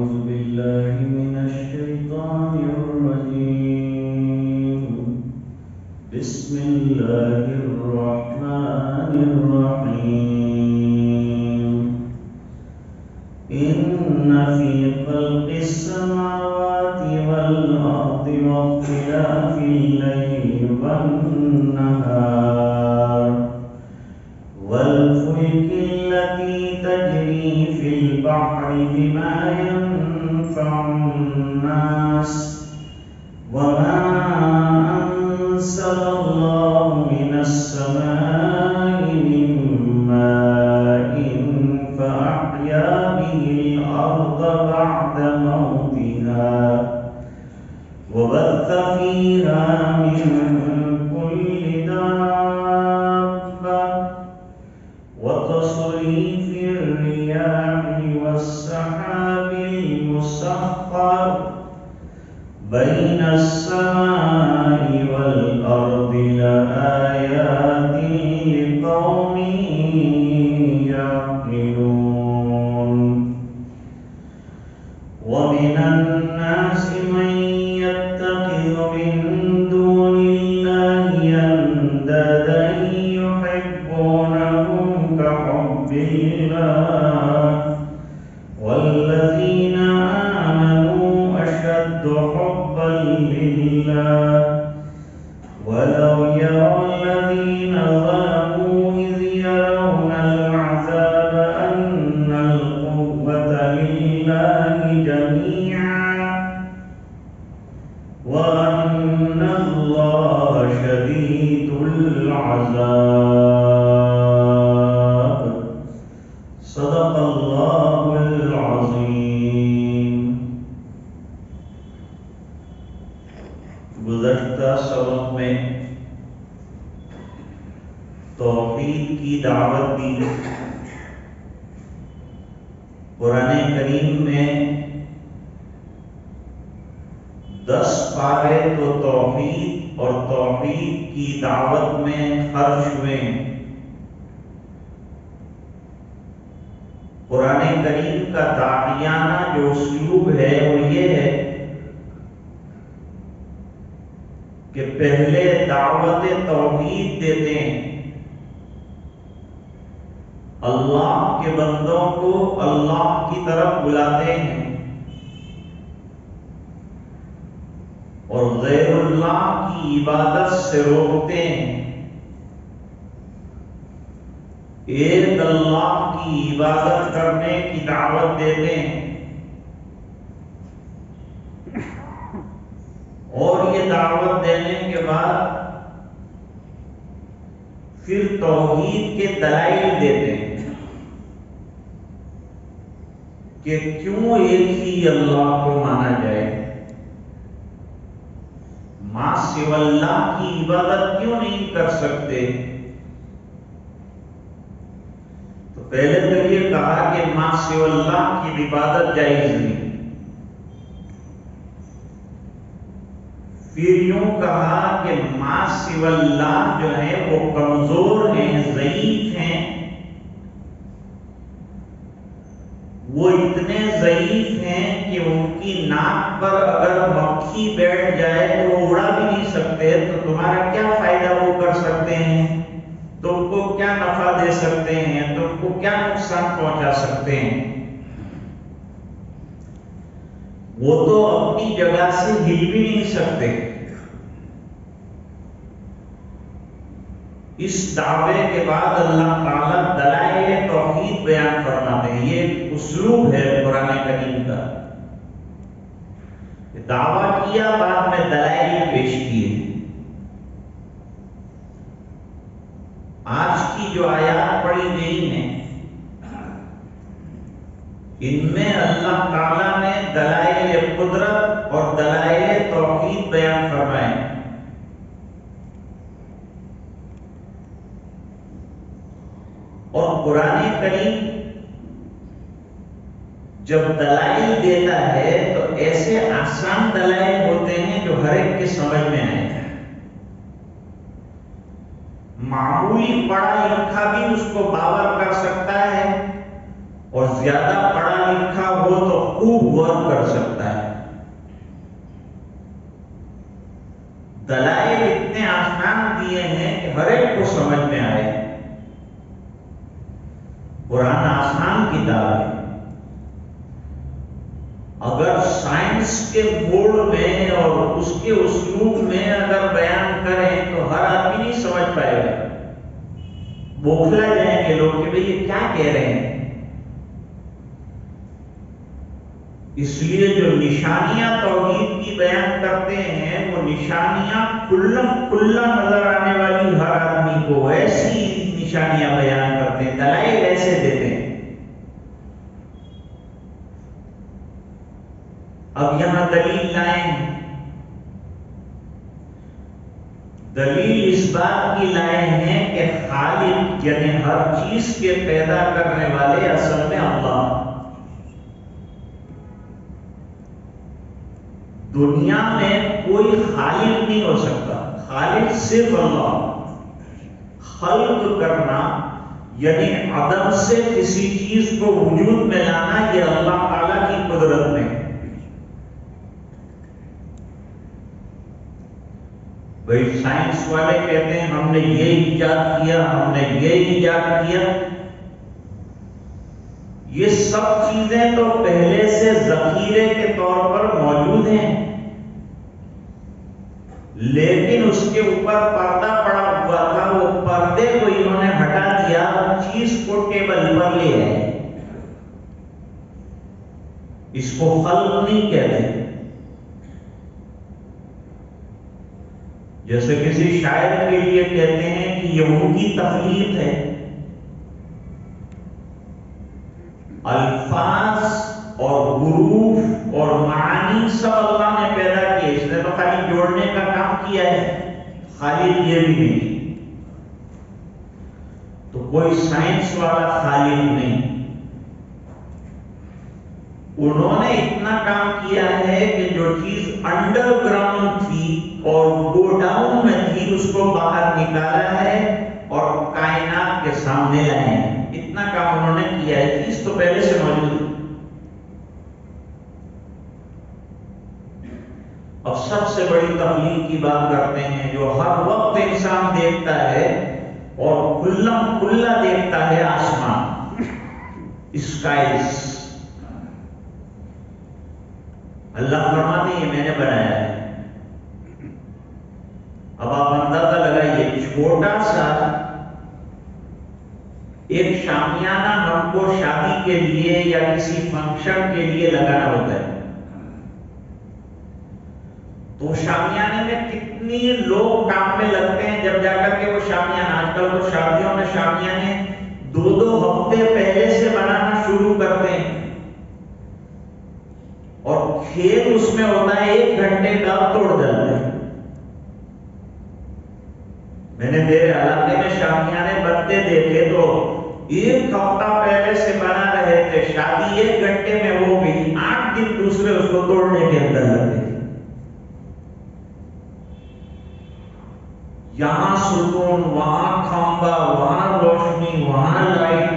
أعوذ بالله من الشيطان الرجيم بسم الله الرحمن الرحيم إن في خلق السماوات والأرض واختلاف الليل والنهار والفلك التي تجري في البحر بما ينفع الناس وما أنزل الله من السماء من ماء فأحيا به الأرض بعد موتها وبث فيها من كل دابة وتصريف الرياح والسحاب المسخر بين السماء والأرض لآيات لقوم يعقلون ومن الناس من يتخذ من دون الله أندادا يحبونهم كحب الله والذين آمنوا أشد حبا لله ولو يرى الذين ظلموا إذ يرون العذاب أن القوة لله جميعا وأن الله شديد العذاب صدق الله العظيم. گزشتہ سبق میں توحید کی دعوت دی. قرآن کریم میں 10 پارے تو توحید اور توحید کی دعوت میں خرچ ہوئے. قرآن کریم کا داعیانہ جو اسلوب ہے وہ یہ ہے کہ پہلے دعوت توحید دیتے ہیں، اللہ کے بندوں کو اللہ کی طرف بلاتے ہیں اور غیر اللہ کی عبادت سے روکتے ہیں. ایک اللہ کی عبادت کرنے کی دعوت دیتے ہیں اور یہ دعوت دینے کے بعد پھر توحید کے دلائل دیتے ہیں کہ کیوں ایک ہی اللہ کو مانا جائے، ماں سوى اللہ کی عبادت کیوں نہیں کر سکتے. تو پہلے تو یہ کہا کہ ماں سوى اللہ کی عبادت جائز نہیں، پھر یوں کہا کہ ماں سوى اللہ جو ہے وہ کمزور ہیں، ضعیف ہیں، وہ اتنے ضعیف ہیں کہ ان کی ناک پر اگر مکھی بیٹھ جائے تو وہ اڑا بھی نہیں سکتے. تو تمہارا کیا فائدہ وہ کر سکتے ہیں؟ تم کو کیا نفع دے سکتے ہیں؟ تم کو کیا نقصان پہنچا سکتے ہیں؟ وہ تو اپنی جگہ سے ہل بھی نہیں سکتے. اس دعوے کے بعد اللہ تعالیٰ دلائل توحید بیان فرماتے ہیں. یہ اسلوب ہے قرآن کریم کا. دعویٰ کیا، بعد میں دلائل پیش کیے. آج کی جو آیات پڑھی گئی ہیں ان میں اللہ تعالیٰ نے دلائل قدرت اور دلائل توحید بیان فرمائے. اور قرآن کریم جب دلائل دیتا ہے تو ایسے آسان دلائل ہوتے ہیں جو ہر ایک کے سمجھ میں آئے. معمولی پڑھا لکھا بھی اس کو باور کر سکتا ہے اور زیادہ پڑھا لکھا ہو تو خوب غور کر سکتا ہے. دلائل اتنے آسان دیے ہیں کہ ہر ایک کو سمجھ میں آئے. قرآن آسان کتاب ہے. اگر سائنس کے موڈ میں اور اس کے اسلوب میں اگر بیان کریں تو ہر آدمی نہیں سمجھ پائے گا. بوکھلا جائیں گے لوگ کہ بھئی یہ کیا کہہ رہے ہیں. اس لیے جو نشانیاں توحید کی بیان کرتے ہیں وہ نشانیاں کھلا نظر آنے والی ہر آدمی کو ایسی نشانیاں بیان کرتے ہیں، دلائل ایسے دیتے ہیں. اب یہاں دلیل لائیں، دلیل اس بات کی لائے ہیں کہ خالق یعنی ہر چیز کے پیدا کرنے والے اصل میں اللہ. دنیا میں کوئی خالق نہیں ہو سکتا، خالق صرف اللہ. خلق کرنا یعنی عدم سے کسی چیز کو وجود میں لانا، یہ اللہ تعالیٰ کی قدرت میں. بھئی سائنس والے کہتے ہیں ہم نے یہ ایجاد کیا، ہم نے یہ ایجاد کیا. یہ سب چیزیں تو پہلے سے ذخیرے کے طور پر موجود ہیں، لیکن اس کے اوپر پردہ پڑا ہوا تھا، وہ پردے کو انہوں نے ہٹا دیا، چیز کو ٹیبل پر لے آئے. اس کو خلق نہیں کہتے. جیسے کسی شاعر کے لیے کہتے ہیں کہ یہ ان کی تخلیق ہے. الفاظ اور حروف اور معانی سب اللہ نے پیدا کیے، اس نے تو خالی جوڑنے کا کام کیا ہے، خالق یہ بھی نہیں. تو کوئی سائنس والا خالق نہیں. انہوں نے اتنا کام کیا ہے کہ جو چیز انڈر گراؤنڈ تھی اور گو ڈاؤن میں تھی اس کو باہر نکالا ہے اور کائنات کے سامنے لائے ہیں. اتنا کام انہوں نے کیا ہے، چیز تو پہلے سے موجود ہے. اب سب سے بڑی تخلیق کی بات کرتے ہیں جو ہر وقت انسان دیکھتا ہے اور کھلا دیکھتا ہے، آسمان، اسکائز. اللہ فرماتے ہیں یہ میں نے بنایا ہے. اب آپ اندازہ لگائیے، چھوٹا سا ایک شامیانہ ہم کو شادی کے لیے یا کسی فنکشن کے لیے لگانا ہوتا ہے، تو شامیانے میں کتنی لوگ کام میں لگتے ہیں جب جا کر کے وہ شامیانہ. آج کل تو شادیوں میں شامیانے 2 ہفتے پہلے سے بنانا شروع کرتے ہیں اور کھیل اس میں ہوتا ہے 1 گھنٹے کا، توڑ جاتا ہے. میں نے میرے علاقے میں شامیانے بنتے دیکھے تو 1 ہفتہ پہلے سے بنا رہے تھے، شادی 1 گھنٹے میں ہو گئی، 8 دن دوسرے اس کو توڑنے کے اندر لگے. یہاں ستون، وہاں کھمبا، وہاں روشنی، وہاں لائٹ،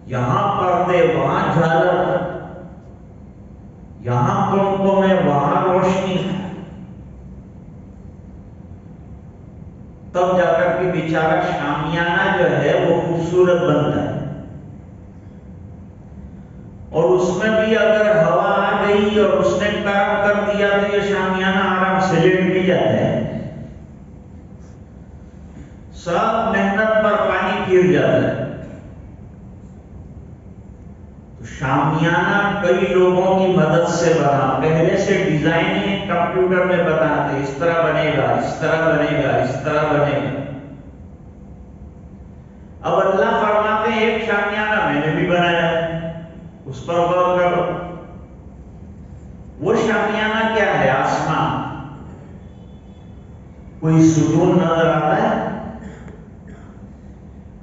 یہاں پردے، وہاں جھالر، یہاں پنکھوں میں، وہاں روشنی. تب جا کر کے بیچارہ شامیانہ جو ہے وہ خوبصورت بنتا ہے. اور اس میں بھی اگر ہوا آ گئی اور اس نے کام کر دیا تو یہ شامیانہ آرام سے لیٹ بھی جاتا ہے. سب محنت پر پانی گر جاتا ہے. تو شامیانہ کئی لوگوں کی مدد سے بنا، پہلے سے ڈیزائن کمپیوٹر میں بتاتے اس طرح بنے گا، اس طرح بنے گا، اس طرح بنے گا. اب اللہ فرماتے ہیں ایک شامیانہ میں نے بھی بنایا ہے، اس پر غور کرو. وہ شامیانہ کیا ہے؟ آسمان. کوئی ستون نظر آتا ہے؟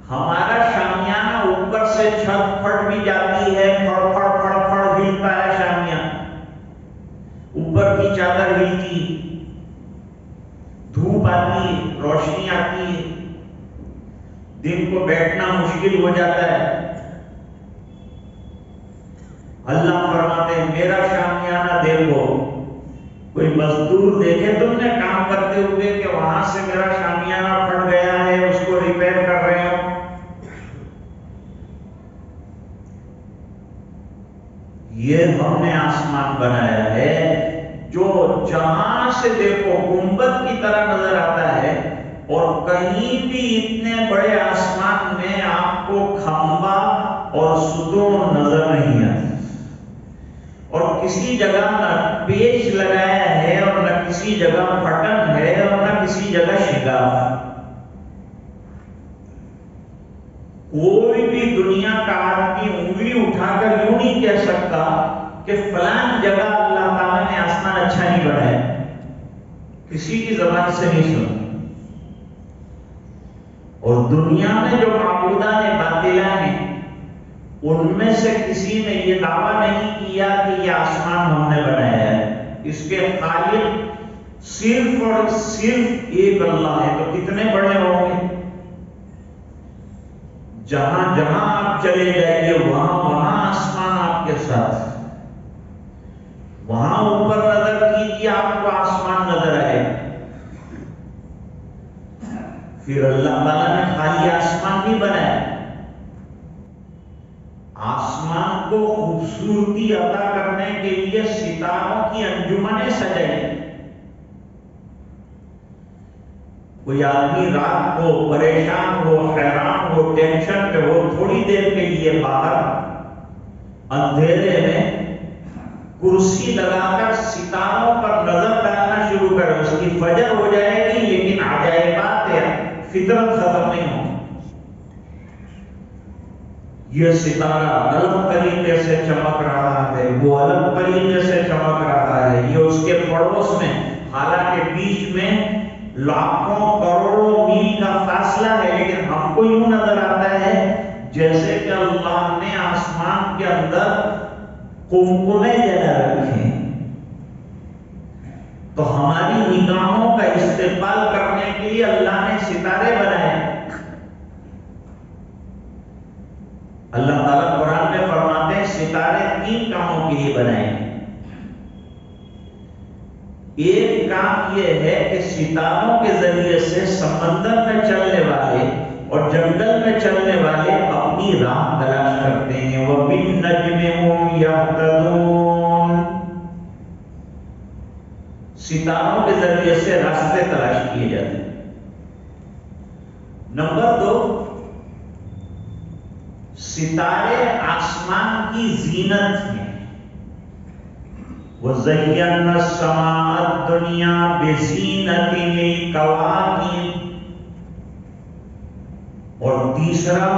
ہمارا شامیانہ اوپر سے چھت پھٹ بھی جاتی ہے، پھڑ پھڑ پھڑ پھڑ ہلتا ہے شامیانہ، اوپر کی چادر ہلتی، دھوپ آتی، روشنی آتی ہے، دن کو بیٹھنا مشکل ہو جاتا ہے. اللہ فرماتے ہیں میرا شامیانہ دیکھو، کوئی مزدور دیکھے تم نے کام کرتے ہوئے کہ وہاں سے میرا شامیانہ پھٹ گیا ہے، اس کو ریپیئر کر رہے ہو؟ یہ ہم نے آسمان بنایا ہے جو جہاں سے دیکھو گنبد کی طرح نظر آتا ہے، اور کہیں بھی اتنے بڑے آسمان میں آپ کو کھمبا اور ستون نظر نہیں آتا، اور کسی جگہ نہ پیچ لگایا ہے اور نہ کسی جگہ پھٹن ہے اور نہ کسی جگہ شگاف۔ کوئی بھی دنیا کا آدمی انگلی اٹھا کر یوں نہیں کہہ سکتا کہ فلان جگہ اللہ تعالیٰ نے آسمان اچھا نہیں بنایا، کسی کی زبان سے نہیں سنا۔ اور دنیا میں جو معبودان باطلہ ہیں ان میں سے کسی نے یہ دعویٰ نہیں کیا کہ یہ آسمان ہم نے بنایا ہے، اس کے خالق صرف اور صرف ایک اللہ ہے۔ تو کتنے بڑے ہوں گے؟ جہاں جہاں آپ چلے جائیے وہاں وہاں آسمان آپ کے ساتھ، وہاں اوپر نظر کیجیے آپ کو آسمان نظر آئے۔ پھر اللہ تعالیٰ نے خالی آسمان نہیں بنایا، آسمان کو خوبصورتی عطا کرنے کے لیے ستاروں کی انجمنیں سجائی۔ کوئی آدمی رات کو پریشان ہو، حیران ہو، ٹینشن پہ ہو، تھوڑی دیر کے لیے باہر اندھیرے میں کرسی لگا کر ستاروں پر نظر ڈالنا شروع کرے، اس کی فجر ہو جائے گی لیکن عجائبات ہے، فطرت ختم نہیں ہو۔ یہ ستارہ الگ طریقے سے چمک رہا ہے، وہ الگ طریقے سے چمک رہا ہے، یہ اس کے پڑوس میں، حالانکہ بیچ میں لاکھوں کروڑوں میل کا فاصلہ ہے، لیکن ہم کو یوں نظر آتا ہے جیسے کہ اللہ نے آسمان کے اندر قمقمے جلا رکھے۔ تو ہماری نگاہوں کا استقبال کرنے کے لیے اللہ نے ستارے بنائے۔ اللہ تعالیٰ قرآن میں فرماتے ہیں ستارے 3 کاموں کے لیے بنائے۔ ایک کام یہ ہے کہ ستاروں کے ذریعے سے سمندر میں چلنے والے اور جنگل میں چلنے والے اپنی راہ تلاش کرتے ہیں، وَبِالنَّجْمِ هُمْ يَهْتَدُونَ، ستاروں کے ذریعے سے راستے تلاش کیے جاتے ہیں۔ نمبر 2، ستارے آسمان کی زینت ہیں، وَزَيَّنَّا السَّمَاءَ الدُّنْيَا بِزِينَةٍ الْكَوَاكِبِ، اور تیسرا،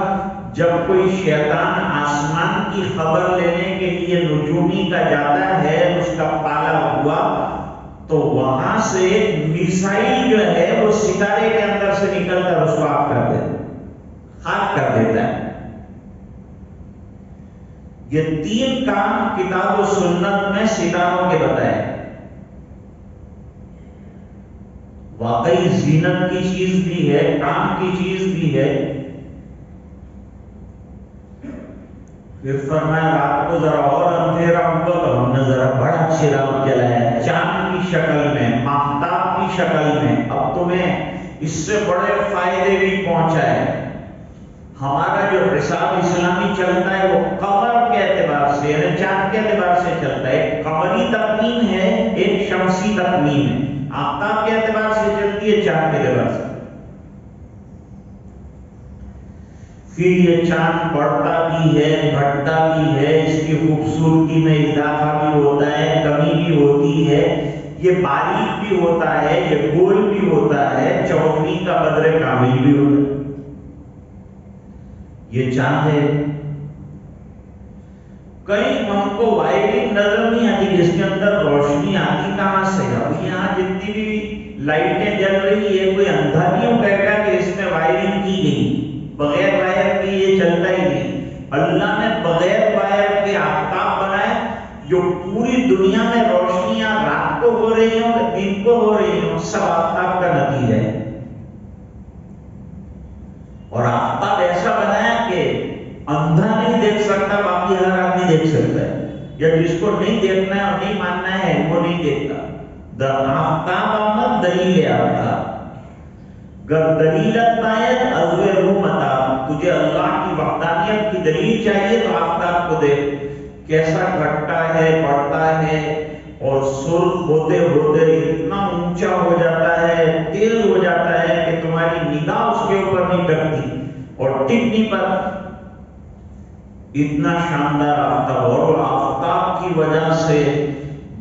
جب کوئی شیطان آسمان کی خبر لینے کے لیے نجومی کا جاتا ہے، اس کا پالا ہوا، تو وہاں سے میسائل جو ہے وہ ستارے کے اندر سے نکل کر اس کو آگ کر دیتا ہے، خاک کر دیتا ہے۔ یہ 3 کام کتاب و سنت میں ستاروں کے بتائے۔ واقعی زینت کی چیز بھی ہے، کام کی چیز بھی ہے۔ پھر فرمایا رات کو ذرا اور اندھیرا ہوا تو ہم نے ذرا بڑا چراغ جلایا، چاند کی شکل میں، ماہتاب کی شکل میں۔ اب تمہیں اس سے بڑے فائدے بھی پہنچائے۔ ہمارا جو حساب اسلامی چلتا ہے وہ قمر کے اعتبار سے، یعنی چاند کے اعتبار سے چلتا ہے۔ ایک قمری تقویم ہے، ایک شمسی تقویم ہے، آفتاب کے اعتبار سے چلتی ہے، چاند کے اعتبار سے۔ پھر یہ چاند بڑھتا بھی ہے، گھٹتا بھی ہے، اس کی خوبصورتی میں اضافہ بھی ہوتا ہے، کمی بھی ہوتی ہے، یہ باریک بھی ہوتا ہے، یہ گول بھی ہوتا ہے، 14ویں کا بدر کامل بھی ہوتا ہے۔ یہ چاند ہے۔ کئی ہم کو وائرنگ نظر نہیں آتی، جس کے اندر روشنی آتی کہاں سے؟ اب یہاں جتنی بھی لائٹیں جل رہی ہے، کوئی اندھا نہیں کہے گا کہ اس میں وائرنگ کی گئی، بغیر وائر کی یہ چلتا ہی نہیں۔ اللہ نے بغیر وائر کے آفتاب بنائے جو پوری دنیا میں روشنیاں رات کو ہو رہی ہوں، دن کو ہو رہی ہوں، سب آفتاب کا نتیجہ ہے۔ اور آفتاب ایسا بنایا کہ اندھا نہیں دیکھ سکتا، باقی ہر آدمی دیکھ سکتا ہے۔ یا جس کو نہیں دیکھنا ہے اور نہیں ماننا ہے وہ نہیں دیکھتا۔ آفتاب آمد دلیل آفتاب، گر دلیلت باید از روح متاب، تجھے اللہ کی وحدانیت کی دلیل چاہیے تو آفتاب کو دیکھ، کیسا گھٹتا ہے، بڑھتا ہے اور سرخ ہوتے ہوتے اتنا اونچا ہو جاتا ہے، تیز ہو جاتا ہے کہ تمہاری نگاہ اس کے اوپر نہیں ٹکتی اور ٹکنے پر اتنا شاندار آفتاب، اور آفتاب کی وجہ سے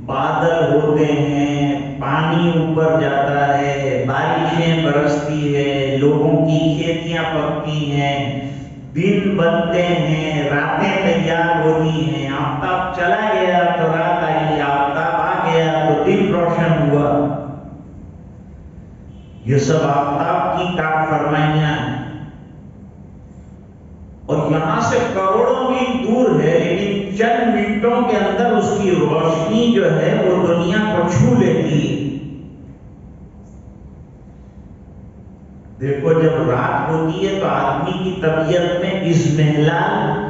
بادل ہوتے ہیں، پانی اوپر جاتا ہے، بارشیں برستی ہے، لوگوں کی کھیتیاں پکتی ہیں، دن بنتے ہیں، راتیں تیار ہوتی ہیں۔ آفتاب چلا گیا تو رات آئی، آفتاب آ گیا تو دن روشن ہوا۔ یہ سب آفتاب کی کام فرمائیاں ہیں، اور یہاں سے کروڑوں میل دور ہے لیکن چند منٹوں کے اندر اس کی روشنی جو ہے وہ دنیا کو چھو لیتی ہے۔ دیکھو جب رات ہوتی ہے تو آدمی کی طبیعت میں اضمحلال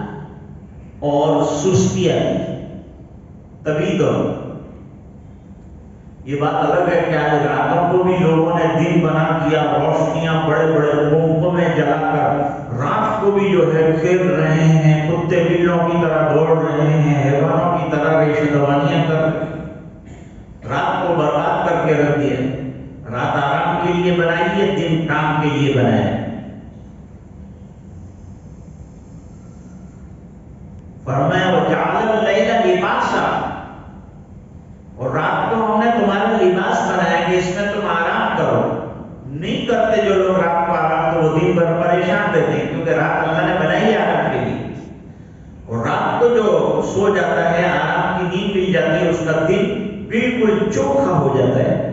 اور سستی آتی ہے، تبھی تو یہ بات الگ ہے کہ آج راتوں کو بھی لوگوں نے دن بنا دیا، روشنیاں بڑے بڑے مومبوں میں جلا کر رات کو بھی جو ہے کھیل رہے ہیں، کتے بلوں کی طرح دوڑ رہے ہیں، حیوانوں کی طرح ریشہ دوانیاں کر رات کو برباد کر کے رکھ دیا۔ رات آرام کے لیے بنائی ہے، دن کام کے لیے بنایا ہے۔ فرمایا وَجَعَلَ اللَّيْلَ لِبَاسًا، اور رات کو ہم نے تمہارا لباس بنایا کہ اس میں تم آرام کرو۔ نہیں کرتے جو لوگ رات کو آرام، تو وہ دن بھر پریشان رہتے ہیں، کیونکہ رات اللہ نے بنائی ہے آرام کے لیے، اور رات کو جو سو جاتا ہے، آرام کی نیند مل جاتی ہے، اس کا دن بالکل چوکھا ہو جاتا ہے،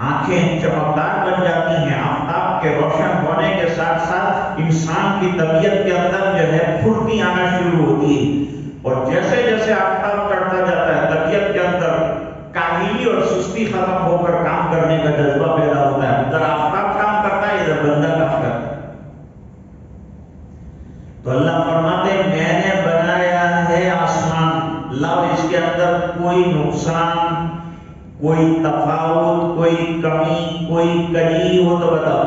آنکھیں چمکدار بن جاتی ہیں۔ آفتاب کے روشن ہونے کے ساتھ ساتھ انسان کی طبیعت کے اندر جو ہے پھرتی آنا شروع ہوتی ہے، اور جیسے جیسے آفتاب چڑھتا جاتا ہے طبیعت کے اندر کاہلی اور سستی ختم ہو کر کام کرنے کا جذبہ پیدا ہوتا ہے۔ ادھر آفتاب کام کرتا ہے، ادھر بندہ کام کرتا ہے۔ تو اللہ فرماتے ہیں میں نے بنایا ہے آسمان، لاؤ اس کے اندر کوئی نقصان، کوئی تفاوت، کوئی کمی، کوئی کمی ہو تو بتاؤ۔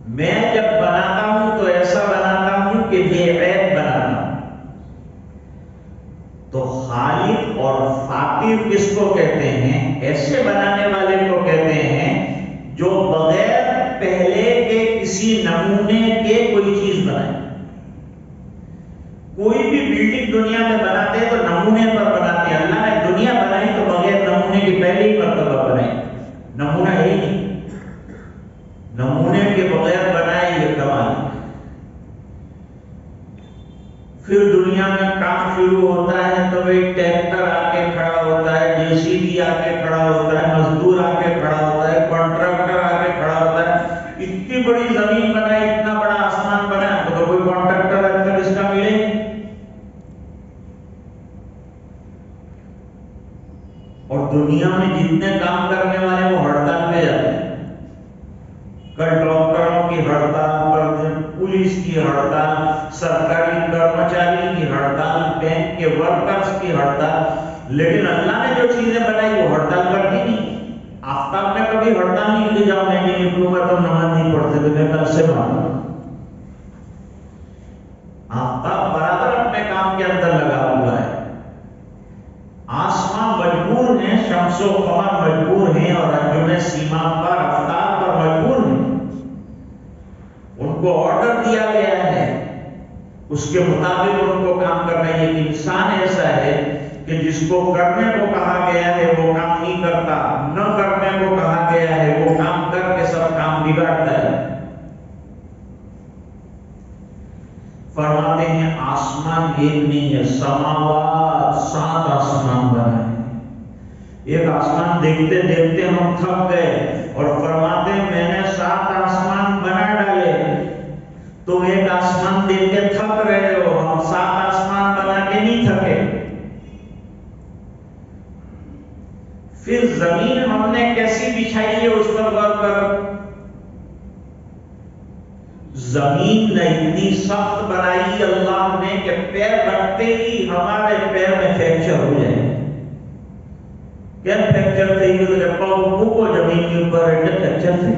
میں جب بناتا ہوں تو ایسا بناتا ہوں کہ بے عیب بناتا ہوں۔ تو خالق اور فاطر کس کو کہتے ہیں؟ ایسے بنانے والے کو کہتے ہیں جو بغیر پہلے کے کسی نمونے کے کوئی چیز بنائے۔ کوئی بھی بلڈنگ دنیا میں بناتے ہیں تو نمونے پر بناتے ہیں، اللہ نے دنیا بنائی تو بغیر نمونے کی پہلے ہی مرتبہ بنائی، نمونہ ہے ہی نہیں، نمونے کے بغیر بنائے، یہ کمال۔ پھر دنیا میں کام شروع ہوتا ہے تو ایک ٹریکٹر آ کے کھڑا ہوتا ہے، جے سی بی آ کے کھڑا ہوتا ہے، مزدور آ کے کھڑا ہوتا ہے، کانٹریکٹر آ کے کھڑا ہوتا ہے۔ اتنی بڑی زمین بنائی، اتنا بڑا آسمان بنا تو کوئی کانٹریکٹر اب تک اس کا ملے۔ اور دنیا میں جتنے کام کرنے والے وہ ہڑتال پہ جاتے ہیں، کل ڈاکٹروں کی ہڑتال، پولیس کی ہڑتال، سرکاری کرمچاری کی ہڑتال، بینک کے ورکرز کی ہڑتال، لیکن اللہ نے جو چیزیں بنائی وہ ہڑتال کرتی نہیں۔ آفتاب میں کبھی ہڑتال نہیں کہ جاؤ میں نہیں نکلوں گا تو نماز نہیں پڑھتے تو میں کل سے مانوں۔ آفتاب برابر اپنے کام کے اندر لگا ہوا ہے۔ آسمان مجبور ہیں، شمس و قمر مجبور ہیں، اور انجم سیما پر آفتاب پر مجبور ہیں۔ ان کو آرڈر دیا گیا ہے، اس کے مطابق ان کو کام کرنا ہے۔ ایک انسان ایسا ہے کہ جس کو کرنے کو کہا گیا ہے وہ کام نہیں کرتا، نہ کرنے کو کہا گیا ہے وہ کام کر کے سب کام بگاڑتا ہے۔ فرماتے ہیں آسمان ایک نہیں ہے، سماوات 7 آسمان بنائے۔ ایک آسمان دیکھتے دیکھتے ہم تھک گئے اور فرماتے ہیں میں نے 7 آسمان بنا ڈالے، تم ایک آسمان دیکھ کے تھک رہے ہو، ہم 7 آسمان بنا کے نہیں تھکے۔ پھر زمین ہم نے کیسی بچھائی ہے اس پر غور کرو۔ زمین نے اتنی سخت بنائی اللہ نے کہ پیر رکھتے ہی ہمارے پیر میں فریکچر ہو جائے. کیا فریکچر تھے یہ پاؤں کو زمین کے اوپر فریکچر تھے.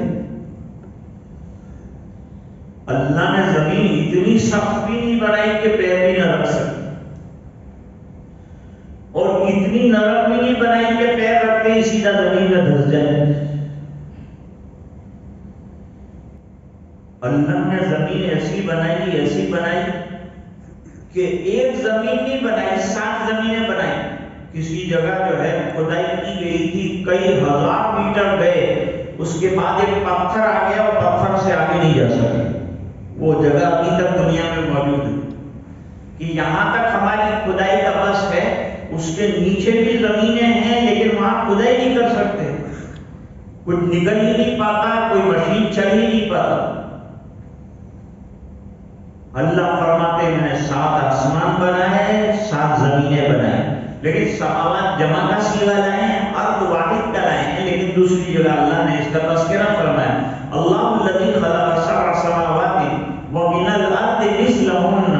اللہ نے زمین اتنی سخت بھی نہیں بنائی کہ پیر بھی نہ رکھ سکے اور اتنی نرم بھی نہیں بنائی کہ پیر رکھتے ہی سیدھا زمین میں دھس جائے. اللہ نے زمین ایسی بنائی کہ ایک زمین نہیں بنائی 7 زمینیں بنائی. کسی جگہ جو ہے کھدائی کی گئی تھی کئی ہزار میٹر گئے, اس کے بعد ایک پتھر آ گیا اور پتھر سے آگے نہیں جا سکے. وہ جگہ ابھی تک دنیا میں موجود ہے کہ یہاں تک ہماری کھدائی کا بس ہے, اس کے نیچے بھی زمینیں ہیں لیکن وہاں کھدائی نہیں کر سکتے, کچھ نکل ہی نہیں پاتا, کوئی مشین چل ہی نہیں پاتا. اللہ فرماتے ہیں میں نے 7 آسمان بنائے 7 زمینیں بنائے, لیکن سماوات جمع کا سیغہ لائے ہیں, ارض واحد کا لائے ہیں. لیکن دوسری جگہ اللہ نے اس کا تذکرہ فرمایا اللہ الذی خلق 7 سماوات ومن الارض مثلہن,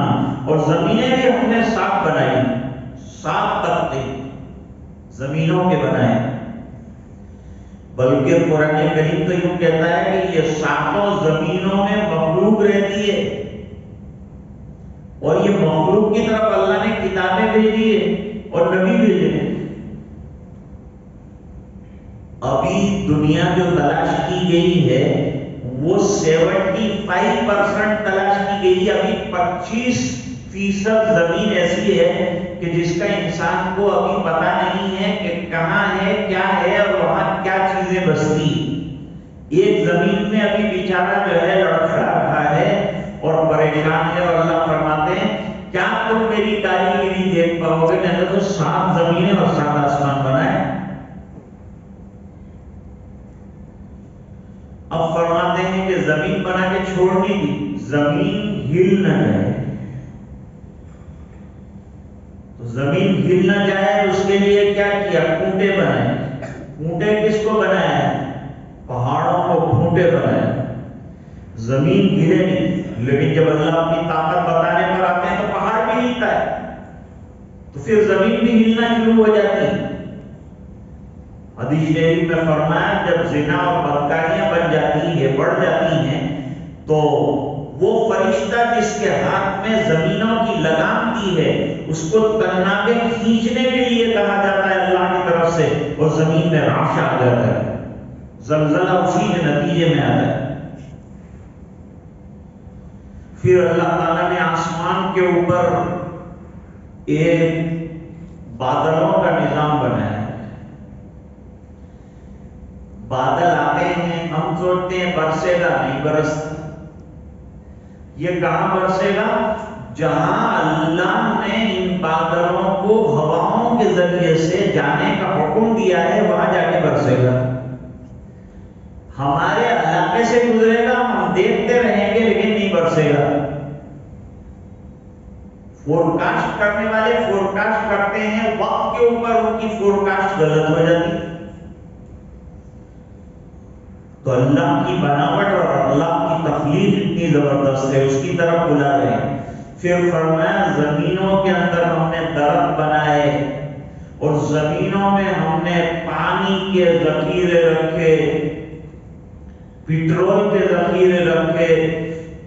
اور زمینیں بھی ہم نے 7 بنائی, 7 طبقے زمینوں کے بنائے. بلکہ قرآن کریم تو یوں کہتا ہے کہ یہ 7 زمینوں میں مخلوق رہتی ہے اور یہ مخلوق کی طرف اللہ نے کتابیں بھیجی ہے اور نبی بھیجے ہیں. ابھی دنیا جو تلاش کی گئی ہے وہ 75% تلاش کی گئی ہے. ابھی 25% زمین ایسی ہے کہ جس کا انسان کو ابھی پتا نہیں ہے کہ کہاں ہے, کیا ہے اور وہاں کیا چیزیں بستی. ایک زمین میں ابھی بیچارہ جو ہے لڑکھڑا رہا ہے اور پریشان ہے, اور اللہ فرماتے ہیں کیا تم میری کاریگری دیکھ پاؤ گے؟ میں نے تو 7 زمینیں اور 7 آسمان بنائے. اب فرماتے ہیں کہ زمین بنا کے چھوڑ نہیں دی, زمین ہل نہ جائے. تو زمین ہل نہ جائے اس کے لیے کیا کیا؟ کھوٹے بنائے. کھوٹے کس کو بنایا؟ پہاڑوں کو کھوٹے بنائے. زمین ہلے نہیں, لیکن جب اللہ اپنی طاقت بتانے پر آتے ہیں تو پہاڑ بھی ہلتا ہے, تو پھر زمین بھی ہلنا شروع ہو جاتی ہے. حدیث شریف میں فرمایا جب زنا اور بدکاریاں بن جاتی ہیں, بڑھ جاتی ہیں, تو وہ فرشتہ جس کے ہاتھ میں زمینوں کی لگام دی ہے اس کو تنابے کھینچنے کے لیے کہا جاتا ہے اللہ کی طرف سے, اور زمین میں رعش آ جاتا ہے. زلزلہ اسی کے نتیجے میں آتا ہے. پھر اللہ تعالیٰ نے آسمان کے اوپر ایک بادلوں کا نظام بنایا. بادل آتے ہیں, ہم سوچتے ہیں برسے گا, نہیں برستا. یہ کہاں برسے گا؟ جہاں اللہ نے ان بادلوں کو ہواؤں کے ذریعے سے جانے کا حکم دیا ہے وہاں جا کے برسے گا. ہمارے علاقے سے گزرے گا, ہم دیکھتے رہیں گے لیکن نہیں برسے گا. فورکاسٹ کرنے والے فورکاسٹ کرتے ہیں, وقت کے اوپر ان کی فورکاسٹ غلط ہو جاتی ہے. تو اللہ کی بناوٹ اور اللہ کی تخلیق اتنی زبردست ہے, اس کی طرف بلا رہے ہیں. پھر فرمایا زمینوں کے اندر ہم نے درخت بنائے اور زمینوں میں ہم نے پانی کے ذخیرے رکھے, پیٹرول کے ذخیرے رکھے.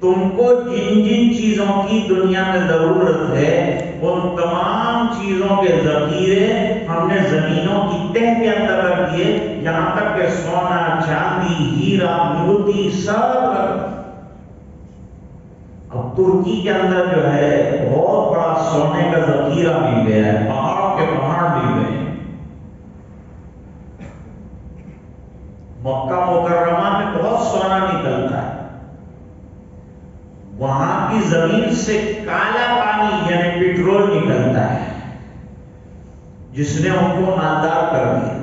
تم کو جن جن چیزوں کی دنیا میں ضرورت ہے ان تمام چیزوں کے ذخیرے ہم نے زمینوں کی تہ کے اندر رکھ دیے, یہاں تک کہ سونا, چاندی, ہیرا, موتی سب رکھ. اب ترکی کے اندر جو ہے بہت بڑا سونے کا ذخیرہ مل گیا ہے, پہاڑ کے پہاڑ مل گئے. مکہ مکرمہ میں بہت سونا نکلتا ہے. وہاں کی زمین سے کالا پانی یعنی پیٹرول نکلتا ہے جس نے ان کو مالدار کر دیا.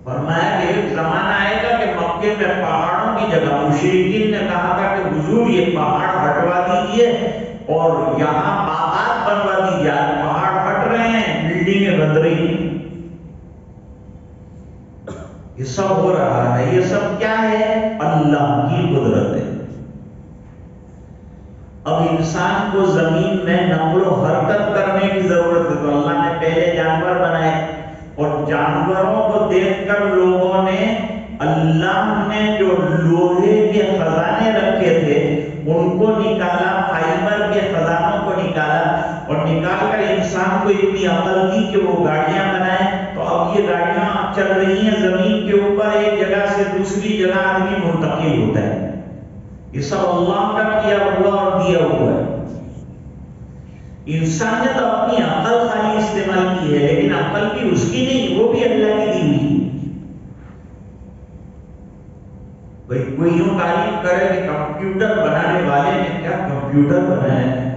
فرمایا کہ ایک زمانہ آئے گا کہ مکے میں پہاڑوں کی جگہ مشرکین نے کہا تھا کہ حضور یہ پہاڑ ہٹوا دیجئے اور یہاں باغات بنوا دیجئے. پہاڑ ہٹ رہے ہیں, بلڈنگیں بن رہی ہیں. یہ سب ہو رہا ہے، یہ سب کیا ہے؟ اللہ کی قدرت ہے۔ اب انسان کو زمین میں نقل و حرکت کرنے کی ضرورت ہے، تو اللہ نے پہلے جانور بنائے، اور جانوروں کو دیکھ کر لوگوں نے اللہ نے جو لوہے کے خزانے رکھے تھے ان کو نکالا، فائبر کے خزانوں کو نکالا، اور نکال کر انسان کو اتنی عقل دی کہ وہ گاڑیاں بنائے۔ تو اب یہ گاڑیاں چل رہی ہیں زمین کے اوپر، ایک جگہ سے دوسری جگہ آدمی منتقل ہوتا ہے۔ یہ سب اللہ کا کیا ہوا اور دیا ہوا ہے۔ انسان نے تو اپنی عقل خالی استعمال کی ہے، لیکن عقل بھی اس کی نہیں، وہ بھی اللہ کی دی ہوئی۔ کوئی یوں تعریف کرے کہ کمپیوٹر بنانے والے نے کیا کمپیوٹر بنایا ہے،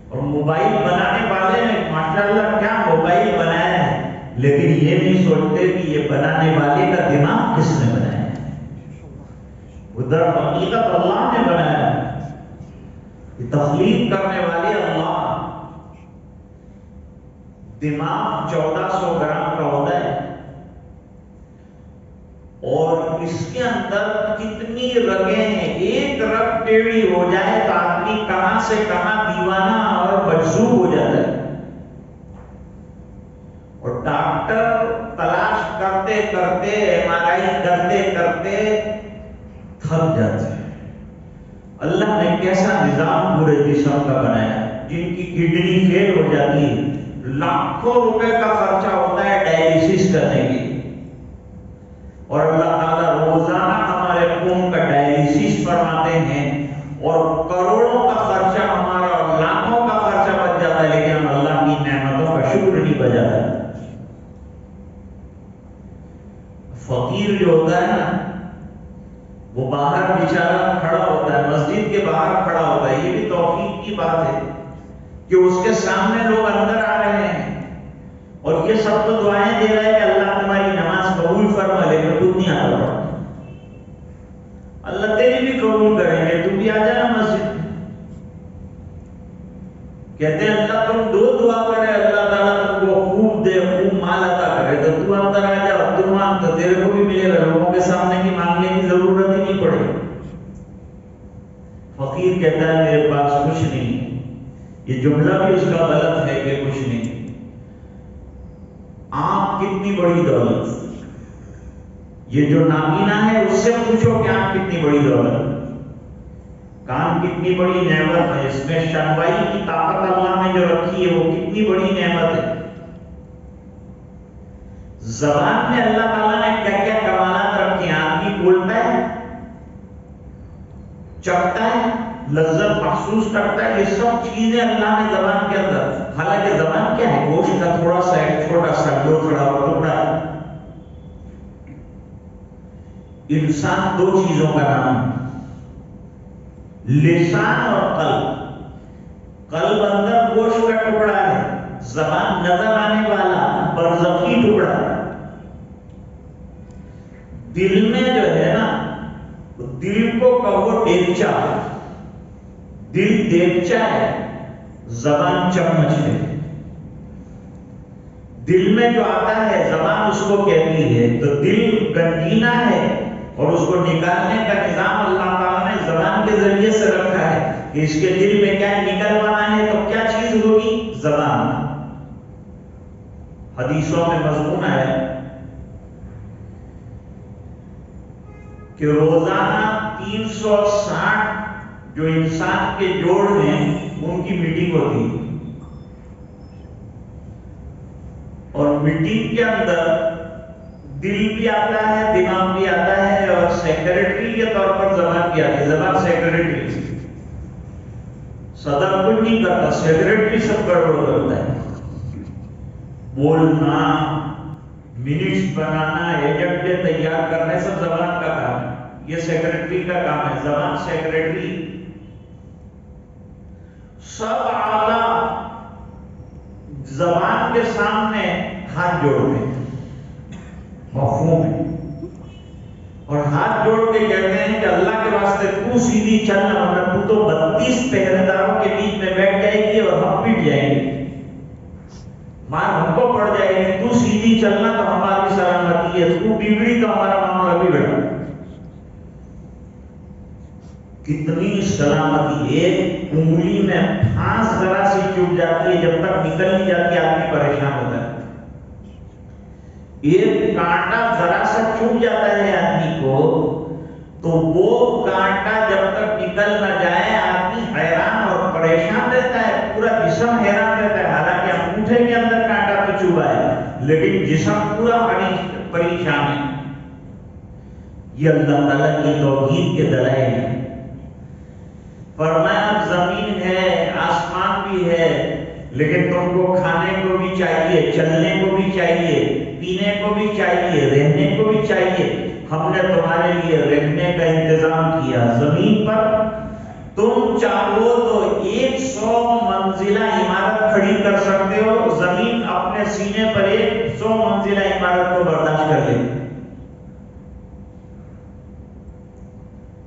اور موبائل بنانے والے نے ماشاءاللہ کیا موبائل بنایا ہے، لیکن یہ نہیں سوچتے کہ یہ بنانے والے کا دماغ کس نے بنایا ہے۔ ادھر حقیقت اللہ نے بنایا ہے، یہ تخلیق کرنے والے اللہ۔ دماغ 1400 گرام کا ہوتا ہے، اور اس کے اندر کتنی رگیں ہیں، ایک رگ ٹیڑھی ہو جائے تو آدمی کہاں سے کہاں دیوانہ اور مجذوب ہو جاتا ہے، اور ڈاکٹر تلاش کرتے کرتے MRI کرتے کرتے تھک جاتے ہیں۔ اللہ نے کیسا نظام پورے جسم کا بنایا، جن کی کڈنی فیل ہو جاتی ہے، لاکھوں روپے کا خرچہ ہوتا ہے ڈائلیسس کرنے کے، اور اللہ تعالیٰ روزانہ ہمارے خون کا ڈائلیسس فرماتے ہیں، اور کروڑوں کا خرچہ ہمارا اور لاکھوں کا خرچہ بچ جاتا ہے، لیکن ہم اللہ کی نعمتوں کا شکر نہیں بجاتا۔ فقیر جو ہوتا ہے نا، وہ باہر بیچارہ کھڑا ہوتا ہے، مسجد کے باہر کھڑا ہوتا ہے، یہ بھی توفیق کی بات ہے کہ اس کے سامنے لوگ اندر آ رہے ہیں، اور یہ سب تو دعائیں دے رہا ہے کہ اللہ تمہاری نماز قبول فرما، لیکن تو نہیں آ رہا، اللہ تیری بھی قبول کریں گے، تم بھی آ جانا مسجد میں۔ کہتے ہیں اللہ تم دو دعا کرے، اللہ تعالیٰ تم کو خوب دے، خوب مال عطا کرے، تو اندر آ جا، تم مانگ تو تیرے کو بھی ملے گا، لوگوں کے سامنے کی مانگنے کی ضرورت ہی نہیں پڑے۔ فقیر کہتا ہے میرے پاس کچھ نہیں، یہ جملہ بھی اس کا غلط ہے کہ کچھ نہیں۔ آنکھ کتنی بڑی دولت، یہ جو نابینا ہے اس سے پوچھو کہ آنکھ کتنی بڑی دولت، کان کتنی بڑی نعمت ہے، اس میں شنوائی کی طاقت اللہ نے جو رکھی ہے وہ کتنی بڑی نعمت ہے۔ زبان میں اللہ تعالیٰ نے کیا کیا کمالات رکھے ہیں، آدمی بولتا ہے، چکھتا ہے، لذت محسوس کرتا ہے، یہ سب چیزیں اللہ نے زبان کے اندر، حالانکہ زبان کیا ہے، گوشت کا تھوڑا سا ایک چھوٹا سا لوتھڑا اور ٹکڑا ہے۔ انسان دو چیزوں کا نام، لسان اور قلب۔ قلب اندر گوشت کا ٹکڑا ہے، زبان نظر آنے والا برزخی ٹکڑا ہے۔ دل میں جو ہے نا، دل کو کہو دیگچا، دل دیگچا ہے، زبان چمچ ہے۔ دل میں جو آتا ہے زبان اس کو کہتی ہے، تو دل گنجینہ ہے، اور اس کو نکالنے کا نظام اللہ تعالیٰ نے زبان کے ذریعے سے رکھا ہے کہ اس کے دل میں کیا نکلوانا ہے، تو کیا چیز ہوگی؟ زبان۔ حدیثوں میں مضمون ہے کہ روزانہ 360 جو انسان کے جوڑ ہیں ان کی میٹنگ ہوتی ہے، اور میٹنگ کے اندر دل بھی آتا ہے، دماغ بھی آتا ہے، اور سیکریٹری کے طور پر زبان بھی آتی ہے۔ زبان سیکریٹری، صدر کچھ نہیں کرتا، سیکریٹری سب گڑبڑ کرتا ہے، بولنا، منٹس بنانا، ایجنڈے تیار کرنے، سب زبان کا کام ہے، یہ سیکریٹری کا کام ہے۔ زبان سیکریٹری، سب اعلیٰ زبان کے سامنے ہاتھ جوڑتے ہیں، مفہوم ہے، اور ہاتھ جوڑ کے کہتے ہیں کہ اللہ کے واسطے تو سیدھی چلنا، ورنہ تو 32 پہرے داروں کے بیچ میں بیٹھ جائے گی اور ہم پٹ جائیں گے، مار ہم کو پڑ جائے گی، تو سیدھی سیدھی چلنا تو ہماری سلامتی ہے، تو بگڑی تو ہمارا معاملہ بگڑا۔ کتنی سلامتی، ایک انگلی میں پھانس ذرا سی چپ جاتی ہے، جب تک نکل نہیں جاتی آدمی پریشان ہوتا ہے۔ ایک کانٹا ذرا سا چپ جاتا ہے آدمی کو، تو وہ کانٹا جب تک نکل نہ جائے آدمی حیران اور پریشان رہتا ہے، پورا جسم حیران رہتا ہے۔ حالانکہ انگوٹھے کے اندر کانٹا تو چبھا ہے، لیکن جسم پورا پریشان ہے۔ یہ اللہ تعالیٰ کی توحید کے دلائل ہیں۔ فرمایا اب زمین ہے، آسمان بھی ہے، لیکن تم کو کھانے کو بھی چاہیے، چلنے کو بھی چاہیے، پینے کو بھی چاہیے، رہنے کو بھی چاہیے۔ ہم نے تمہارے لیے رہنے کا انتظام کیا زمین پر۔ تم چاہو تو 100 منزلہ عمارت کھڑی کر سکتے ہو، زمین اپنے سینے پر 100 منزلہ عمارت کو برداشت کر لے۔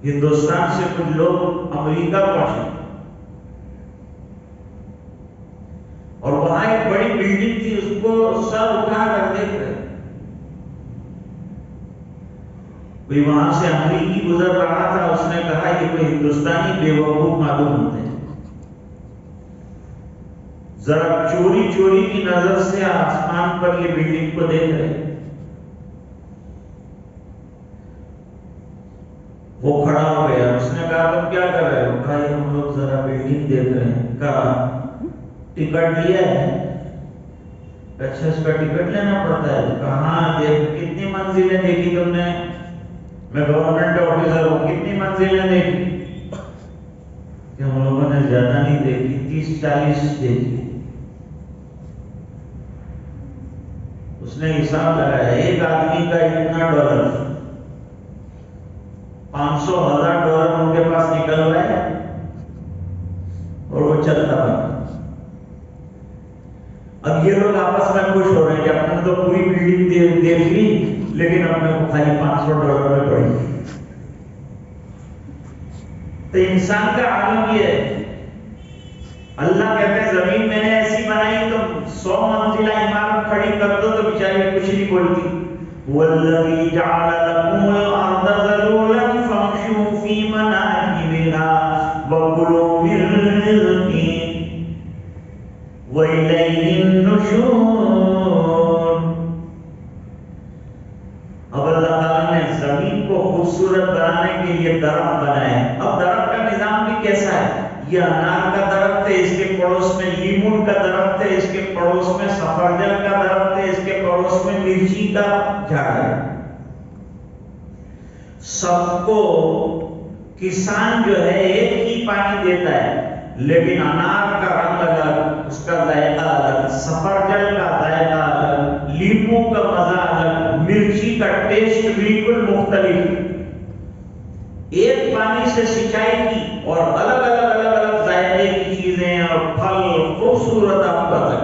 ہندوستان سے کچھ لوگ امریکہ پہنچے اور وہاں ایک بڑی بلڈنگ تھی، اس کو سر اٹھا کر دیکھ رہے، کوئی وہاں سے امریکی گزر رہا تھا، اس نے کہا یہ کوئی ہندوستانی بے وقوف معلوم ہوتے ہیں، ذرا چوری چوری کی نظر سے آسمان پر یہ بلڈنگ کو دیکھ رہے۔ وہ کھڑا ہو گیا، اس نے کہا تم کیا کر رہے ہو؟ کہا ہم لوگ ذرا بلڈنگ دیکھ رہے ہیں۔ کہا ٹکٹ لیا ہے؟ اچھا اس کا ٹکٹ لینا پڑتا ہے؟ کہا ہاں دیکھ، کتنی منزلیں دیکھی تم نے؟ میں گورنمنٹ آفیسر ہوں، کتنی منزلیں دیکھی؟ کہ ہم لوگوں نے زیادہ نہیں دیکھی، 30-40 دیکھی۔ اس نے حساب لگایا، ایک آدمی کا اتنا ڈالر، $500,000 ان کے پاس نکل رہا ہے اور وہ چلتا رہا۔ اب یہ لوگ آپس میں خوش ہو رہے ہیں کہ اپنے تو پوری بلڈنگ دیکھ لی، لیکن اپنے کو خالی $500 میں پڑی۔ تو انسان کا عالم یہ ہے، اللہ کہتے ہیں زمین میں نے ایسی بنائی، تم 100 منزلہ عمارت کھڑی کر دو تو بیچاری کچھ نہیں بولتی۔ وَالَّذِي جَعَلَ لَكُمُ الْأَرْضَ ذَلُولًا فَامْشُوا فِي مَنَاكِبِهَا وَكُلُوا مِن رِّزْقِهِ وَإِلَيْهِ النُّشُورُ۔ اب اللہ تعالیٰ نے زمین کو خوبصورت بنانے کے لیے درخت بنائے۔ اب درخت کا نظام بھی کیسا ہے؟ یہ انار کا درخت ہے، اس کے پڑوس میں لیمون کا درخت ہے، اس کے پڑوس میں سفرجل کا درخت ہے، اس کے پڑوس میں مرچی کا جھاڑ ہے۔ سب کو کسان جو ہے ایک ہی پانی دیتا ہے، لیکن انار کا رنگ الگ، اس کا ذائقہ الگ، سفرجل کا ذائقہ الگ، لیموں کا مزہ الگ، مرچی کا ٹیسٹ بالکل مختلف۔ ایک پانی سے سینچائی کی اور الگ الگ ذائقے کی چیزیں اور پھل خوبصورت آپ کا تک۔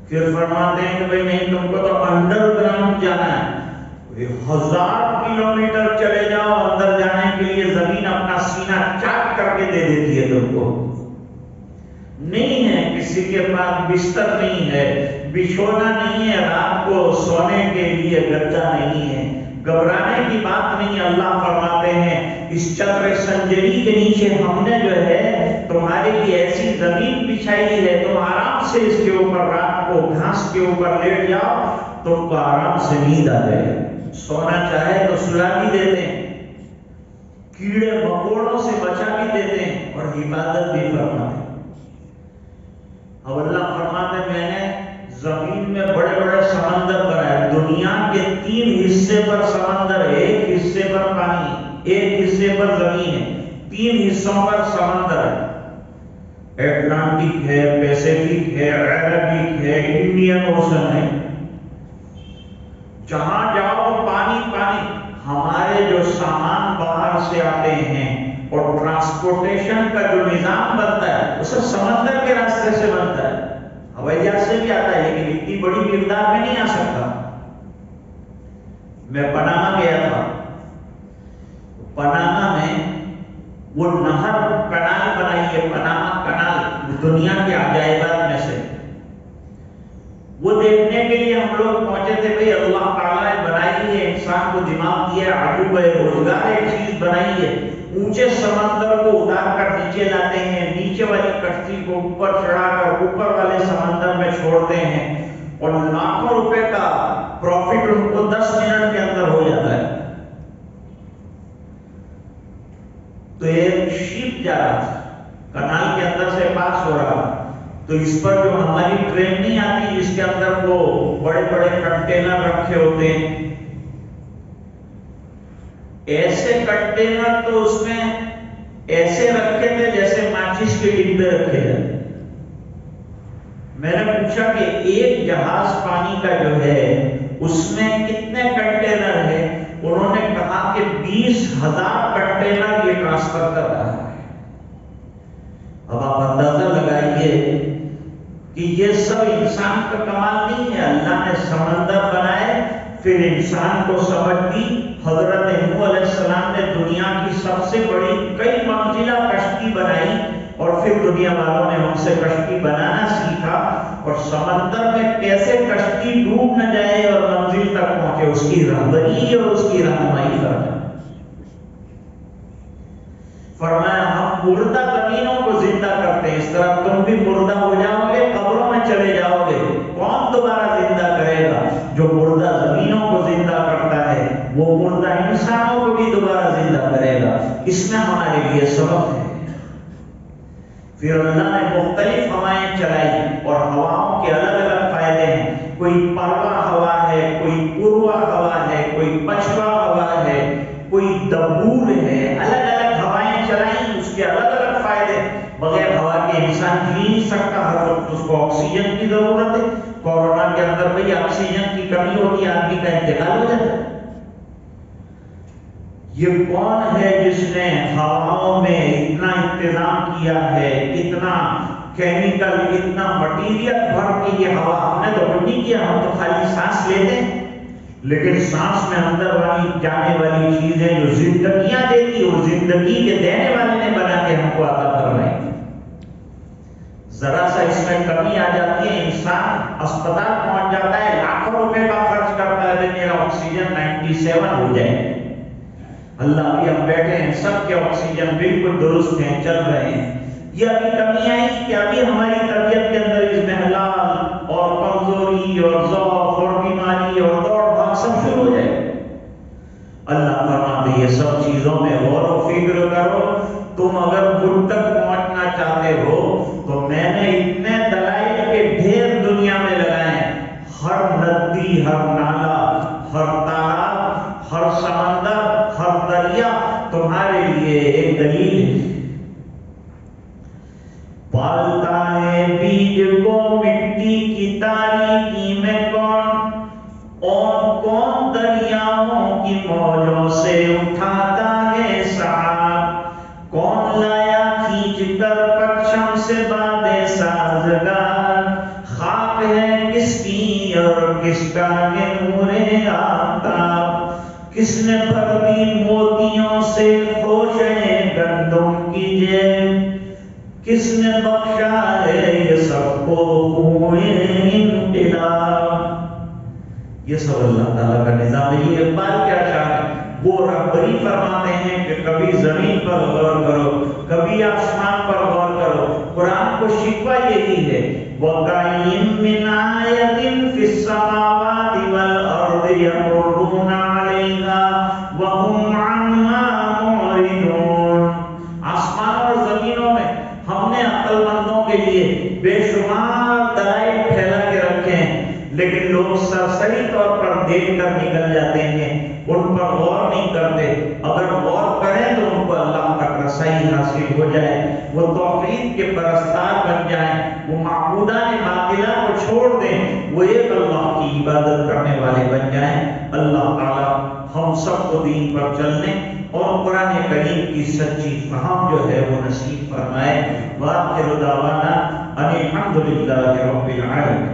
پھر فرماتے ہیں کہ بھئی نہیں، تم کو تو انڈر گراؤنڈ جانا ہے، 1000 کلومیٹر چلے جاؤ اندر جانے کے لیے، زمین اپنا سینہ چاٹ کر کے دے دیتی ہے تم کو۔ نہیں ہے کسی کے پاس بستر نہیں ہے، بچھونا نہیں ہے، رات کو سونے کے لیے گدا نہیں ہے، گھبرانے کی بات نہیں۔ اللہ فرماتے ہیں اس چتر سنجری کے نیچے ہم نے جو ہے تمہارے لیے ایسی زمین بچھائی ہے، تم آرام سے اس کے اوپر رات کو گھاس کے اوپر لیٹ جاؤ، تم کو آرام سے نیند آ جائے، سونا چاہے تو سلا بھی دیتے ہیں، کیڑے مکوڑوں سے بچا بھی دیتے ہیں اور عبادت بھی فرماتے ہیں۔ اب اللہ فرماتے ہیں میں نے زمین میں بڑے بڑے سمندر بنائے، دنیا کے 3 حصے پر سمندر ہے، ایک حصے پر پانی، ایک حصے پر زمین ہے، 3 حصوں پر سمندر ہے، اٹلانٹک ہے، پیسیفک ہے، عربک ہے، انڈین اوشن ہے، جہاں جاؤ پانی پانی۔ ہمارے جو سامان باہر سے آتے ہیں اور ٹرانسپورٹیشن کا جو نظام بنتا ہے وہ سب سمندر کے راستے سے بنتا ہے، ہوائی جہاز سے بھی آتا ہے، لیکن اتنی بڑی مقدار میں نہیں آ سکتا۔ میں پناما گیا تھا، پناما میں وہ نہر کنال بنائی ہے، پناما کنال دنیا کے عجائبات میں سے۔ کو دماغ دیا ہے، عجوبہ روزگار ایک چیز بنائی ہے، اونچے سمندر کو اتار کر نیچے لاتے ہیں، نیچے والی کشتی کو اوپر چڑھا کر اوپر والے سمندر میں چھوڑتے ہیں، اور لاکھوں روپے کا پروفٹ ان کو 10 منٹ کے اندر ہو جاتا ہے۔ تو ایک شپ جا رہا تھا، کنال کے اندر سے پاس ہو رہا، تو اس پر جو ہماری ٹرین نہیں آتی جس کے اندر وہ بڑے بڑے کنٹینر رکھے ہوتے ہیں، ایسے کنٹینر تو اس میں ایسے رکھے تھے جیسے ماچس کے ڈبے رکھے جاتے۔ میں نے پوچھا کہ ایک جہاز پانی کا جو ہے اس میں کتنے کنٹینر ہیں؟ انہوں نے کہا کہ 20,000 کنٹینر یہ ٹرانسفر کر رہا ہے۔ اب آپ اندازہ لگائیے کہ یہ سب انسان کا کمال نہیں ہے، اللہ نے سمندر بنائے، پھر انسان کو سمجھ دی۔ حضرت نوح علیہ السلام نے دنیا کی سب سے بڑی کئی منزلہ کشتی بنائی، اور پھر دنیا والوں نے ان سے کشتی بنانا سیکھا، اور سمندر میں کیسے کشتی ڈوب نہ جائے اور منزل تک پہنچے اس کی رہبری اور اس کی رہنمائی کرنا۔ فرمایا ہم مردہ زمینوں کو زندہ کرتے ہیں، اس طرح تم بھی مردہ ہو جاؤ گے، قبروں میں چلے جاؤ گے، کون دوبارہ زندہ کرے گا؟ جو مردہ زمینوں کو زندہ کرتا ہے وہ مردہ انسانوں کو بھی دوبارہ زندہ کرے گا۔ اس میں ہمارے لیے سبق ہے۔ پھر اللہ نے مختلف ہوائیں چلائی، اور ہواؤں کے الگ الگ فائدے ہیں، کوئی پروا ہوا ہے، کوئی پوروا ہوا ہے، کوئی پچھوا ہوا ہے، کوئی دبور ہے، الگ الگ ہوائیں چلائیں، اس کے الگ الگ فائدے۔ بغیر ہوا کے انسان جی نہیں سکتا، ہر وقت اس کو آکسیجن کی ضرورت ہے۔ کورونا کے اندر بھئی آکسیجن کی کمی ہوتی ہے، آدمی کا انتقال ہو جاتا ہے۔ یہ کون ہے جس نے ہواؤں میں اتنا انتظام کیا ہے، اتنا کیمیکل، اتنا مٹیریل بھر کے یہ ہوا؟ ہم نے تو کچھ نہیں کیا، ہم تو خالی سانس لیتے ہیں، لیکن سانس میں اندر والی جانے والی چیزیں جو زندگیاں دیتی، وہ زندگی کے دینے والے نے بنا کے ہم کو عطا فرمائی۔ ذرا سا اس میں کمی آ جاتی ہے، انسان اسپتال پہنچ جاتا ہے، لاکھوں روپے کا خرچ کرتا ہے کہ میرا آکسیجن 97 ہو جائے۔ اللہ بھی ہم بیٹھے ہیں، سب کے آکسیجن بالکل درست ہیں، چل رہے ہیں۔ یہ ابھی کمی آئی کہ ابھی ہماری طبیعت کے اندر اضمحلال اور کمزوری اور ضعف اور بیماری اور دوڑ بھاگ سب شروع ہو جائے۔ اللہ فرماتے یہ سب چیزوں میں غور و فکر کرو، تم اگر مجھ تک پہنچنا چاہتے ہو تو میں نے اتنے دلائل کے ڈھیر دنیا میں لگائے، ہر ندی، ہر نالا، ہر تالاب، ہر سمندر، ہر دریا تمہارے لیے ایک دلیل ہے۔ پالتا ہے بیج کو مٹی کی تاریکی میں کون، اور کون دریاؤں کی موجوں سے اٹھاتا ہے سحاب، کون لایا کھینچ کر پرچم سے بادے سازگار، خاک ہے کس کی اور کس کا یہ نور آفتاب، کس نے بھر دی موتیوں سے خوشیں گندم کی جیب، کس نے بخشا ہے یہ سب کو خون انقلاب۔ یہ سب اللہ تعالیٰ کا نظام ہے۔ یہ اقبال کیا شاعر ہے، وہ رہبری فرماتے ہیں کہ کبھی زمین پر غور کرو، کبھی آسمان پر غور کرو۔ قرآن کو شکوہ یہی ہے، وَقَيِّم مِّنْ آیَةٍ فِي السَّمَاوَاتِ وَالْأَرْضِ يَمُرُّونَ عَلَيْهَا وَهُمْ عَنْهَا مُعْرِضُونَ۔ آسمان اور زمینوں میں ہم نے عقل مندوں کے لیے بے شمار دلائل پھیلا کے رکھے ہیں، لیکن لوگ سرسری طور پر دیکھ کر نکل جاتے ہیں، ان پر غور نہیں کرتے۔ اگر غور کریں تو ان کو اللہ تک رسائی حاصل ہو جائے، وہ توحید کے پرستار بن جائیں، وہ معبودان باطلہ کو چھوڑ دیں، وہ ایک اللہ کی عبادت کرنے والے بن جائیں۔ اللہ تعالی ہم سب کو دین پر چلنے اور قرآن کریم کی سچی فہم جو ہے وہ نصیب فرمائے۔ وآخر دعوانا ان الحمد للہ رب العالمین۔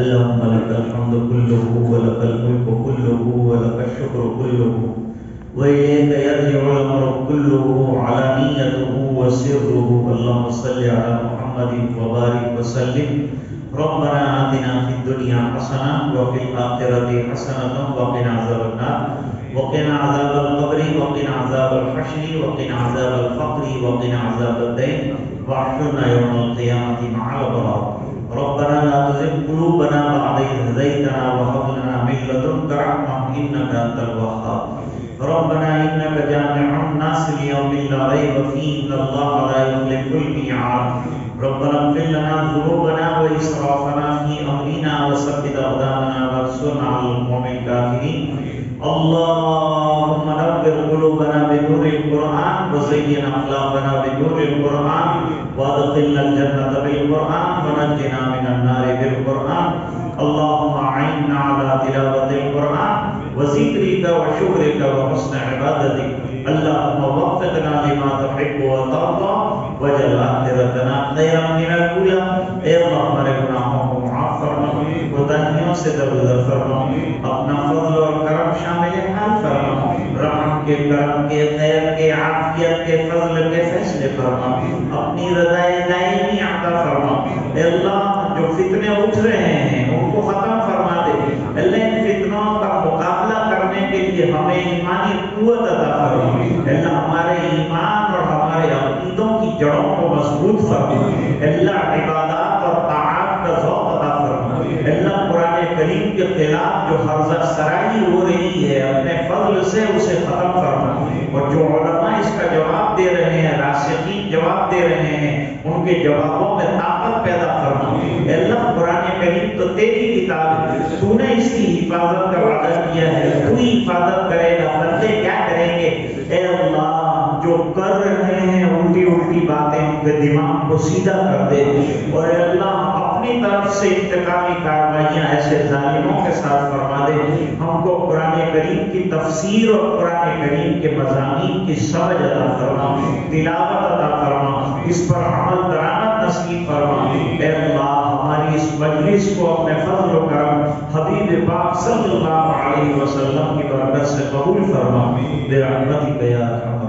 اللهم لك الحمد كله ولك الملك كله ولك الشكر كله وإليك يرجع الأمر كله علانيته وسره. اللهم صل على محمد وبارك وسلم. ربنا آتنا في الدنيا حسنة وفي الآخرة حسنة وقنا عذاب النار وقنا عذاب القبر وقنا عذاب الحشر وقنا عذاب الفقر وقنا عذاب الدين واحشرنا يوم القيامة مع الأبرار. ربنا لا تزغ قلوبنا بعد إذ هديتنا وهب لنا من لدنك رحمة إنك أنت الوهاب. ربنا إنك جامع الناس ليوم لا ريب فيه إن الله لا يخلف الميعاد. ربنا اغفر لنا ذنوبنا وإسرافنا في أمرنا وثبت أقدامنا وانصرنا على القوم الكافرين. اللهم نور قلوبنا بنور القرآن وزين أخلاقنا بنور القرآن وادخلنا الجنة بالقرآن ونجنا من النار بالقرآن. اللهم أعنا على تلاوة القرآن وذكرك وشكرك وحسن عبادتك. اللهم وفقنا لما تحب وترضى واجعل آخرتنا خيرا من الأولى. اے اللہ ہمارے گناہوں کو معاف فرما، کوتاہیوں سے درگزر فرما، اپنا فضل اور کرم شامل حال فرما، رحم کے، کرم کے، خیر کے، عافیت کے، فضل کے فیصلے فرما، اپنی رضا دائمی عطا فرما. اے اللہ جو فتنے اٹھ رہے ہیں ان کو ختم فرما دے. اللہ ان فتنوں کا مقابلہ کرنے کے لیے ہمیں ایمانی قوت عطا فرما. اللہ ہمارے ایمان اور ہمارے عقیدوں کی جڑوں کو مضبوط فرما. اللہ عبادات اور طاعات کا ذوق عطا فرما. اللہ قرآن کریم کے خلاف جو حرزہ سرائی ہو رہی ہے اپنے فضل سے اسے ختم فرما. اور جو علماء اس کا جواب دے رہے ہیں، راسخین جواب دے رہے ہیں، ان کے جوابوں میں طاقت پیدا فرما. اللہ قرآن کریم تو تیری کتاب ہے، تو نے اس کی حفاظت کا وعدہ کیا ہے، تو ہی حفاظت کرے گا. بندے کیا کریں گے؟ اے اللہ جو کر رہے ہیں الٹی الٹی باتیں ان کے دماغ کو سیدھا کر دے. اور اے اللہ اپنی طرف سے انتقامی کارروائیاں ایسے ظالموں کے ساتھ فرما دے. ہم کو قرآن کریم کی تفسیر اور قرآن کریم کے مضامین کی سمجھ عطا فرما، تلاوت عطا فرما، اس پر عمل درآمد نصیب فرما. اے اللہ ہماری اس مجلس کو اپنے فضل و کرم حبیب پاک صلی اللہ علیہ وسلم کی برکت سے قبول فرما. برحمتک یا ارحم